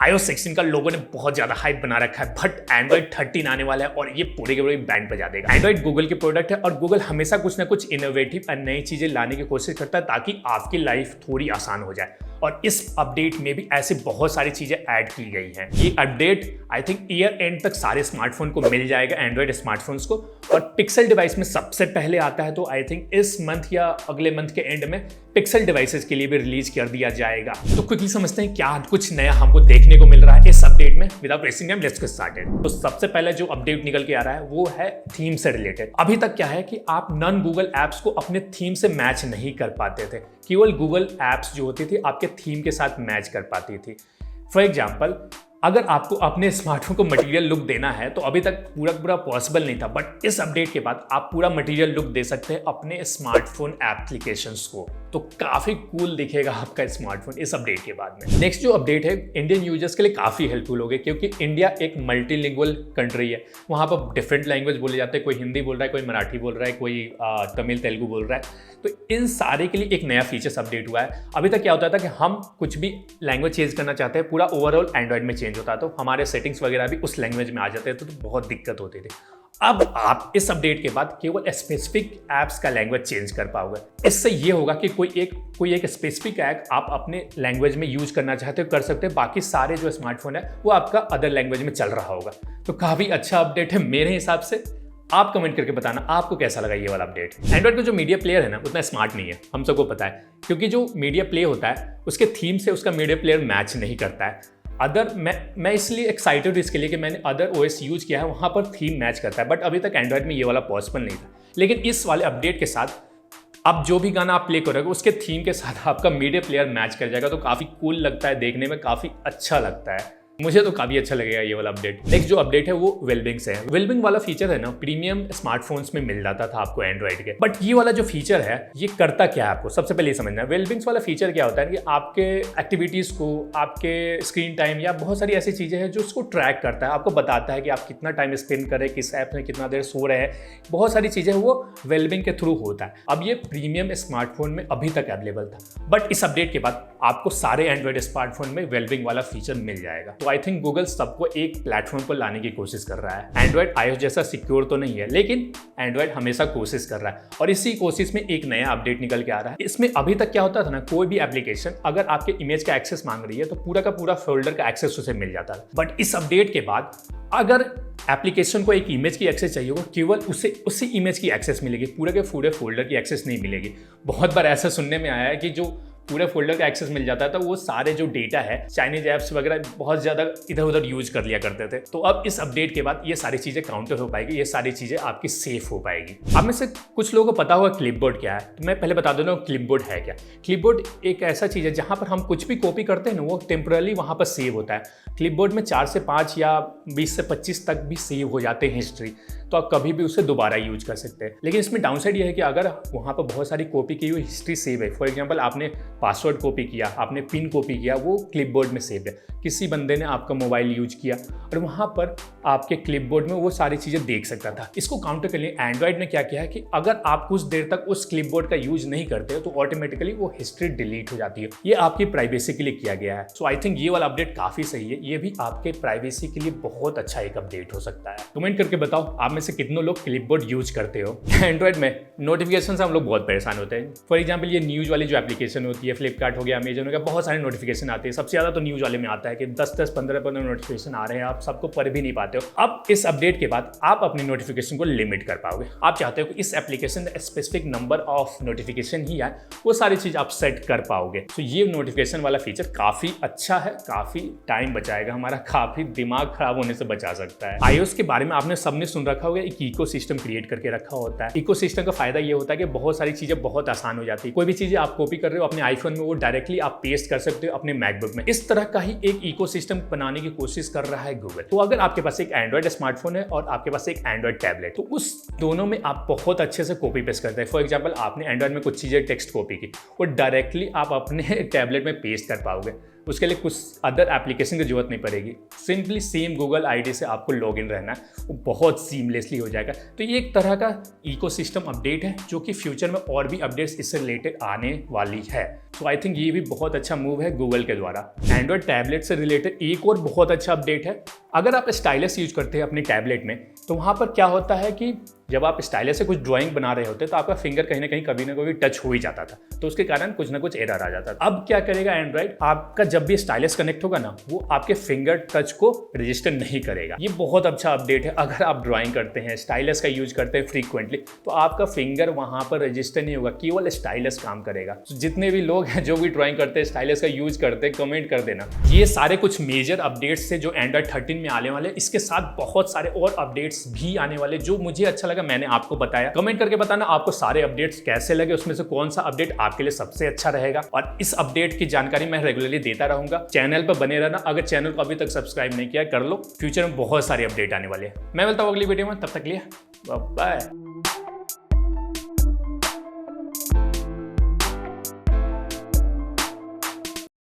iOS 16 का लोगों ने बहुत ज्यादा हाइप बना रखा है, बट Android 13 आने वाला है और ये पूरे के पूरे बैंड बजा देगा। Android गूगल की प्रोडक्ट है और गूगल हमेशा कुछ ना कुछ इनोवेटिव और नई चीजें लाने की कोशिश करता है ताकि आपकी लाइफ थोड़ी आसान हो जाए। और इस अपडेट में भी ऐसी बहुत सारी चीजें ऐड की गई हैं। ये update I think year and तक सारे स्मार्टफोन को मिल जाएगा, एंड्रॉइड स्मार्टफोन्स को। और पिक्सल डिवाइस में सबसे पहले आता है, तो आई थिंक इस मंथ या अगले मंथ के एंड में पिक्सल डिवाइसेस के लिए भी रिलीज कर दिया जाएगा। तो क्विकली समझते हैं क्या कुछ नया हमको देखने को मिल रहा है इस अपडेट में। Without wasting time let's get started. तो सबसे पहले जो अपडेट निकल के आ रहा है वो है थीम से रिलेटेड। अभी तक क्या है कि आप नॉन गूगल एप्स को अपने थीम से मैच नहीं कर पाते थे, केवल गूगल एप्स जो होती थी आपके थीम के साथ मैच कर पाती थी। फॉर एग्जाम्पल, अगर आपको अपने स्मार्टफोन को मटेरियल लुक देना है तो अभी तक पूरा पॉसिबल नहीं था, बट इस अपडेट के बाद आप पूरा मटेरियल लुक दे सकते हैं अपने स्मार्टफोन एप्लीकेशंस को। तो काफी कूल दिखेगा आपका स्मार्टफोन इस अपडेट के बाद में। नेक्स्ट जो अपडेट है इंडियन यूजर्स के लिए काफी हेल्पफुल होगी, क्योंकि इंडिया एक मल्टीलिंगुअल कंट्री है। वहां पर डिफरेंट लैंग्वेज बोले जाते हैं, कोई हिंदी बोल रहा है, कोई मराठी बोल रहा है, कोई तमिल तेलुगु बोल रहा है। तो इन सारे के लिए एक नया फीचर्स अपडेट हुआ है। अभी तक क्या होता था कि हम कुछ भी लैंग्वेज चेंज करना चाहते हैं, पूरा ओवरऑल एंड्रॉइड में चेंज होता, तो हमारे सेटिंग्स वगैरह भी उस लैंग्वेज में आ जाते थे, तो बहुत दिक्कत होती थी। अब आप इस अपडेट के बाद केवल स्पेसिफिक ऐप्स का लैंग्वेज चेंज कर पाओगे। इससे ये होगा कि कोई एक स्पेसिफिक ऐप आप अपने लैंग्वेज में यूज करना चाहते हो कर सकते हो, बाकी सारे जो स्मार्टफोन है वो आपका अदर लैंग्वेज में चल रहा होगा। तो काफी अच्छा अपडेट है मेरे हिसाब से। आप कमेंट करके बताना आपको कैसा लगा ये वाला अपडेट। एंड्रॉइड का जो मीडिया प्लेयर है ना उतना स्मार्ट नहीं है, हम सबको पता है, क्योंकि जो मीडिया प्ले होता है उसके थीम से उसका मीडिया प्लेयर मैच नहीं करता है। मैं इसलिए एक्साइटेड हूँ इसके लिए कि मैंने अदर ओएस यूज किया है, वहाँ पर थीम मैच करता है, बट अभी तक एंड्रॉइड में ये वाला पॉसिबल नहीं था। लेकिन इस वाले अपडेट के साथ अब जो भी गाना आप प्ले करोगे उसके थीम के साथ आपका मीडिया प्लेयर मैच कर जाएगा। तो काफ़ी कूल लगता है, देखने में काफ़ी अच्छा लगता है, मुझे तो काफी अच्छा लगेगा ये वाला अपडेट। नेक्स्ट जो अपडेट है वो वेलबिंग से है। वेलबिंग वाला फीचर है ना प्रीमियम स्मार्टफोन्स में मिल जाता था आपको एंड्रॉइड के, बट ये वाला जो फीचर है ये करता क्या है आपको सबसे पहले ये समझना है। वेलबिंग्स वाला फीचर क्या होता है कि आपके एक्टिविटीज को, आपके स्क्रीन टाइम या बहुत सारी ऐसी चीजें हैं जो उसको ट्रैक करता है, आपको बताता है कि आप कितना टाइम स्पेंड कर रहे हैं, किस ऐप में कितना देर सो रहे हैं, बहुत सारी चीजें वो वेलबिंग के थ्रू होता है। अब ये प्रीमियम स्मार्टफोन में अभी तक अवेलेबल था, बट इस अपडेट के बाद आपको सारे एंड्रॉइड स्मार्टफोन में वेलबिंग वाला फीचर मिल जाएगा। तो आई थिंक गूगल सबको एक प्लेटफॉर्म पर लाने की कोशिश कर रहा है। एंड्रॉइड iOS जैसा सिक्योर तो नहीं है, लेकिन एंड्रॉइड हमेशा कोशिश कर रहा है और इसी कोशिश में एक नया अपडेट निकल के आ रहा है। इसमें अभी तक क्या होता था ना, कोई भी एप्लीकेशन अगर आपके इमेज का एक्सेस मांग रही है तो पूरा का पूरा फोल्डर का एक्सेस उसे मिल जाता है। बट इस अपडेट के बाद अगर एप्लीकेशन को एक इमेज की एक्सेस चाहिए होगा, केवल उसे उसी इमेज की एक्सेस मिलेगी, पूरे के पूरे फोल्डर की एक्सेस नहीं मिलेगी। बहुत बार ऐसा सुनने में आया है कि जो पूरे फोल्डर का एक्सेस मिल जाता है तो वो सारे जो डेटा है चाइनीज ऐप्स वगैरह बहुत ज़्यादा इधर उधर यूज कर लिया करते थे। तो अब इस अपडेट के बाद ये सारी चीज़ें काउंटर हो पाएगी, ये सारी चीज़ें आपकी सेफ हो पाएगी। अब में से कुछ लोगों को पता होगा क्लिपबोर्ड क्या है, तो मैं पहले बता देता हूँ क्लिपबोर्ड है क्या। क्लिपबोर्ड एक ऐसा चीज़ है जहाँ पर हम कुछ भी कॉपी करते हैं ना वो टेम्परली वहाँ पर सेव होता है। क्लिपबोर्ड में 4 से 5 या 20 से 25 तक भी सेव हो जाते हैं हिस्ट्री, तो आप कभी भी उसे दोबारा यूज कर सकते हैं। लेकिन इसमें डाउनसाइड ये है कि अगर वहाँ पर बहुत सारी कॉपी की हुई हिस्ट्री सेव है, फॉर एग्जांपल आपने पासवर्ड कॉपी किया, आपने पिन कॉपी किया, वो क्लिपबोर्ड में सेव है, किसी बंदे ने आपका मोबाइल यूज किया और वहाँ पर आपके क्लिपबोर्ड में वो सारी चीज़ें देख सकता था। इसको काउंटर के लिए एंड्रॉइड ने क्या किया है कि अगर आप कुछ देर तक उस क्लिपबोर्ड का यूज नहीं करते हो तो ऑटोमेटिकली वो हिस्ट्री डिलीट हो जाती है। ये आपकी प्राइवेसी के लिए किया गया है। सो आई थिंक ये वाला अपडेट काफ़ी सही है, ये भी आपके प्राइवेसी के लिए बहुत अच्छा एक अपडेट हो सकता है। कमेंट करके बताओ आप में से कितनों लोग क्लिपबोर्ड यूज करते हो। एंड्रॉइड में नोटिफिकेशन से हम लोग बहुत परेशान होते हैं। फॉर एग्जाम्पल ये न्यूज़ वाली जो एप्लीकेशन होती है, फ्लिपकार्ट हो गया, अमेजन हो गया, बहुत सारे नोटिफिकेशन आते हैं। सबसे ज़्यादा तो न्यूज़ वाले में आता है कि 10-10, 15-15 नोटिफिकेशन आ रहे हैं, आप सबको पढ़ भी नहीं पाते हो। अब इस अपडेट के बाद आप अपनी नोटिफिकेशन को लिमिट कर पाओगे। आप चाहते हो कि इस एप्लीकेशन में स्पेसिफिक नंबर ऑफ नोटिफिकेशन ही आए, वो सारी चीज़ आप सेट कर पाओगे। तो ये नोटिफिकेशन वाला फीचर काफ़ी अच्छा है, काफ़ी टाइम बचाएगा हमारा, काफ़ी दिमाग खराब होने से बचा सकता है। iOS के बारे में आपने सबने सुन रखा होगा, एक इकोसिस्टम क्रिएट करके रखा होता है। इकोसिस्टम का फायदा ये होता है कि बहुत सारी चीजें बहुत आसान हो जाती है। कोई भी चीजें आप कॉपी कर रहे हो अपने आईफोन में, वो डायरेक्टली आप पेस्ट कर सकते हो अपने मैकबुक में। इस तरह का ही एक इकोसिस्टम बनाने की कोशिश कर रहा है गूगल। तो अगर आपके पास एक एंड्रॉइड स्मार्टफोन है और आपके पास एक एंड्रॉइड टैबलेट, तो उस दोनों में आप बहुत अच्छे से कॉपी पेस्ट करते हैं। फॉर एग्जाम्पल आपने एंड्रॉइड में कुछ चीजें टेक्स्ट कॉपी की, वो डायरेक्टली आप अपने टैबलेट में पेस्ट कर पाओगे। उसके लिए कुछ अदर एप्लीकेशन की जरूरत नहीं पड़ेगी, सिंपली सेम गूगल आईडी से आपको लॉगिन रहना है, वो बहुत सीमलेसली हो जाएगा। तो ये एक तरह का इकोसिस्टम अपडेट है जो कि फ्यूचर में और भी अपडेट्स इससे रिलेटेड आने वाली है। तो आई थिंक ये भी बहुत अच्छा मूव है गूगल के द्वारा। एंड्रॉयड टैबलेट से रिलेटेड एक और बहुत अच्छा अपडेट है। अगर आप स्टाइलस यूज करते हैं अपनी टैबलेट में तो वहाँ पर क्या होता है कि जब आप स्टाइलस से कुछ ड्राइंग बना रहे होते तो आपका फिंगर कहीं ना कहीं कभी ना कभी टच हो ही जाता था, तो उसके कारण कुछ ना कुछ एरर आ जाता था। अब क्या करेगा एंड्रॉइड, आपका जब भी स्टाइलस कनेक्ट होगा ना वो आपके फिंगर टच को रजिस्टर नहीं करेगा। ये बहुत अच्छा अपडेट है। अगर आप ड्राइंग करते हैं, स्टाइलस का यूज करते हैं फ्रीक्वेंटली, तो आपका फिंगर वहाँ पर रजिस्टर नहीं होगा, केवल स्टाइलस काम करेगा। तो जितने भी लोग हैं जो भी ड्राइंग करते हैं, स्टाइलस का यूज करते हैं, कमेंट कर देना। ये सारे कुछ मेजर अपडेट्स थे जो एंड्रॉइड 13 में आने वाले। इसके साथ बहुत सारे और अपडेट्स भी आने वाले जो मुझे अच्छा लगा, मैंने आपको बताया। कमेंट करके बताना आपको सारे अपडेट्स कैसे लगे, उसमें से कौन सा अपडेट आपके लिए सबसे अच्छा रहेगा। और इस अपडेट की जानकारी मैं रेगुलरली देता रहूंगा। चैनल पर बने रहना। अगर चैनल को अभी तक सब्सक्राइब नहीं किया कर लो, फ्यूचर में बहुत सारे अपडेट आने वाले हैं। मैं मिलता हूं अगली वीडियो में, तब तक के लिए बाय।